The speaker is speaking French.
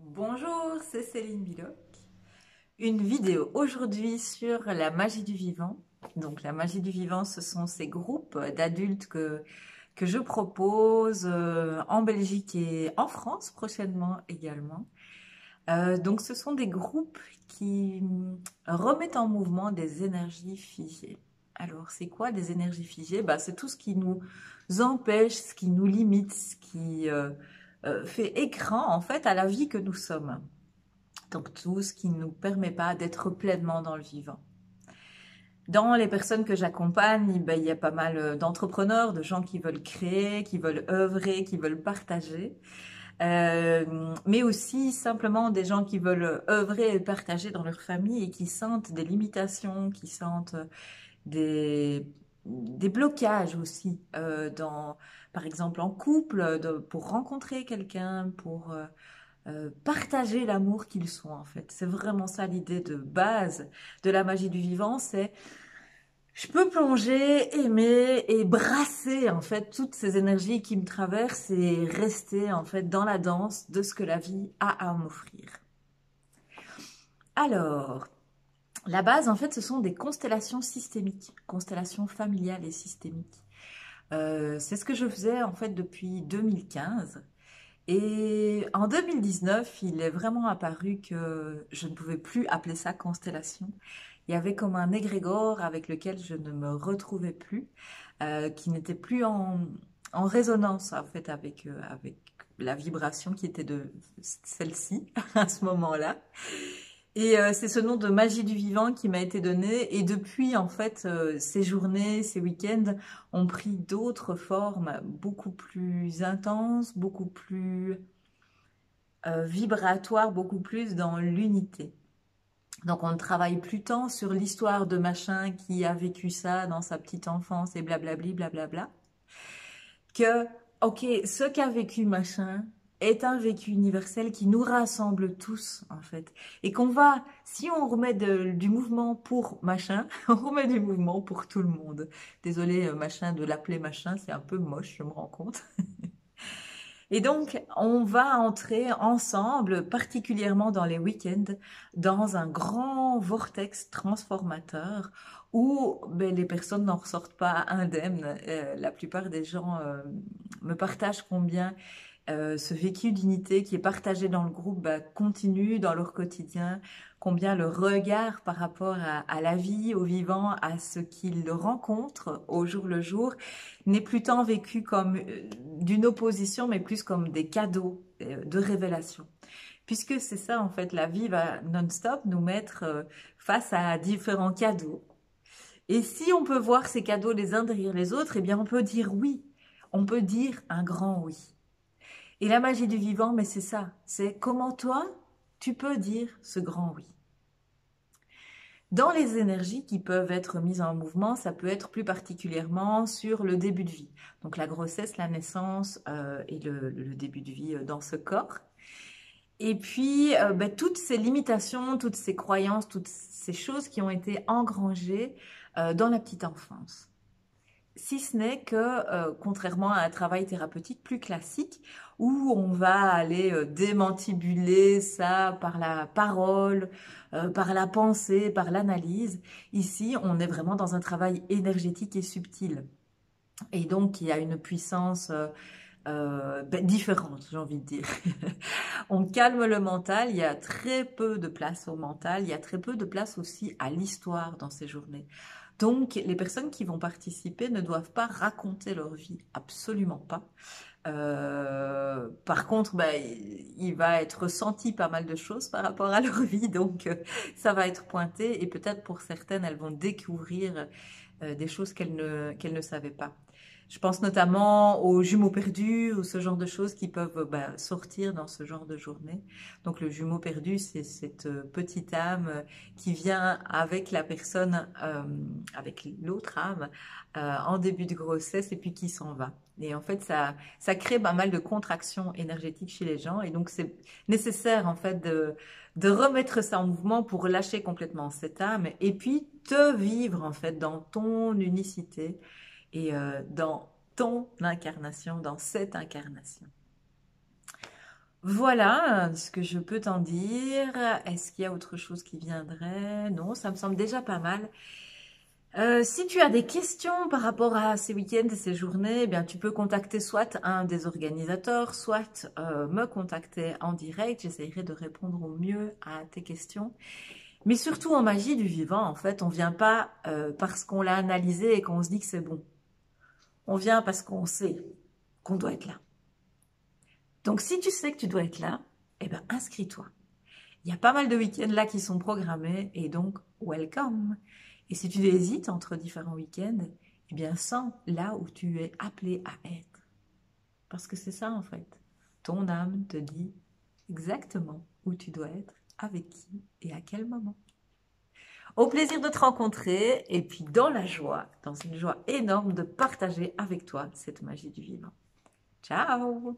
Bonjour, c'est Céline Biloc. Une vidéo aujourd'hui sur la magie du vivant. Donc la magie du vivant, ce sont ces groupes d'adultes que je propose en Belgique et en France prochainement également. Donc ce sont des groupes qui remettent en mouvement des énergies figées. Alors c'est quoi des énergies figées? C'est tout ce qui nous empêche, ce qui nous limite, ce qui fait écran en fait à la vie que nous sommes. Donc tout ce qui ne nous permet pas d'être pleinement dans le vivant. Dans les personnes que j'accompagne, il y a pas mal d'entrepreneurs, de gens qui veulent créer, qui veulent œuvrer, qui veulent partager, mais aussi simplement des gens qui veulent œuvrer et partager dans leur famille et qui sentent des limitations, qui sentent des blocages aussi, par exemple en couple, pour rencontrer quelqu'un, pour partager l'amour qu'ils sont en fait. C'est vraiment ça l'idée de base de la magie du vivant, c'est je peux plonger, aimer et brasser en fait toutes ces énergies qui me traversent et rester en fait dans la danse de ce que la vie a à m'offrir. Alors, la base en fait ce sont des constellations systémiques, constellations familiales et systémiques. C'est ce que je faisais en fait depuis 2015. Et en 2019, il est vraiment apparu que je ne pouvais plus appeler ça constellation. Il y avait comme un égrégore avec lequel je ne me retrouvais plus, qui n'était plus en résonance en fait avec la vibration qui était de celle-ci à ce moment-là. Et c'est ce nom de magie du vivant qui m'a été donné. Et depuis, en fait, ces journées, ces week-ends ont pris d'autres formes beaucoup plus intenses, beaucoup plus vibratoires, beaucoup plus dans l'unité. Donc on ne travaille plus tant sur l'histoire de machin qui a vécu ça dans sa petite enfance et blablabli, blablabla, que, ok, ce qu'a vécu machin est un vécu universel qui nous rassemble tous, en fait. Et qu'on va, si on remet du mouvement pour machin, on remet du mouvement pour tout le monde. Désolée, machin, de l'appeler machin, c'est un peu moche, je me rends compte. Et donc, on va entrer ensemble, particulièrement dans les week-ends, dans un grand vortex transformateur où les personnes n'en ressortent pas indemnes. La plupart des gens me partagent combien ce vécu d'unité qui est partagé dans le groupe continue dans leur quotidien, combien le regard par rapport à la vie, au vivant, à ce qu'ils rencontrent au jour le jour, n'est plus tant vécu comme d'une opposition, mais plus comme des cadeaux de révélation. Puisque c'est ça, en fait, la vie va non-stop nous mettre face à différents cadeaux. Et si on peut voir ces cadeaux les uns derrière les autres, eh bien, on peut dire oui. On peut dire un grand oui. Et la magie du vivant, mais c'est ça. C'est comment toi, tu peux dire ce grand oui. Dans les énergies qui peuvent être mises en mouvement, ça peut être plus particulièrement sur le début de vie. Donc la grossesse, la naissance et le début de vie dans ce corps. Et puis, toutes ces limitations, toutes ces croyances, toutes ces choses qui ont été engrangées dans la petite enfance. Si ce n'est que, contrairement à un travail thérapeutique plus classique, où on va aller démantibuler ça par la parole, par la pensée, par l'analyse, ici, on est vraiment dans un travail énergétique et subtil. Et donc, il y a une puissance différente, j'ai envie de dire. On calme le mental, il y a très peu de place au mental, il y a très peu de place aussi à l'histoire dans ces journées. Donc, les personnes qui vont participer ne doivent pas raconter leur vie, absolument pas. Par contre, il va être ressenti pas mal de choses par rapport à leur vie, donc ça va être pointé et peut-être pour certaines, elles vont découvrir des choses qu'elles ne savaient pas. Je pense notamment aux jumeaux perdus ou ce genre de choses qui peuvent sortir dans ce genre de journée. Donc le jumeau perdu, c'est cette petite âme qui vient avec la personne, avec l'autre âme, en début de grossesse et puis qui s'en va. Et en fait, ça crée pas mal de contractions énergétiques chez les gens. Et donc c'est nécessaire en fait de remettre ça en mouvement pour relâcher complètement cette âme et puis te vivre en fait dans ton unicité et dans ton incarnation, dans cette incarnation. Voilà ce que je peux t'en dire. Est-ce qu'il y a autre chose qui viendrait? Non, ça me semble déjà pas mal. Si tu as des questions par rapport à ces week-ends et ces journées, eh bien, tu peux contacter soit un des organisateurs, soit me contacter en direct. J'essaierai de répondre au mieux à tes questions. Mais surtout en magie du vivant, en fait, on vient pas parce qu'on l'a analysé et qu'on se dit que c'est bon. On vient parce qu'on sait qu'on doit être là. Donc, si tu sais que tu dois être là, eh ben, inscris-toi. Il y a pas mal de week-ends là qui sont programmés et donc, welcome. Et si tu hésites entre différents week-ends, eh bien, sens là où tu es appelé à être. Parce que c'est ça, en fait. Ton âme te dit exactement où tu dois être, avec qui et à quel moment. Au plaisir de te rencontrer et puis dans la joie, dans une joie énorme de partager avec toi cette magie du vivant. Ciao!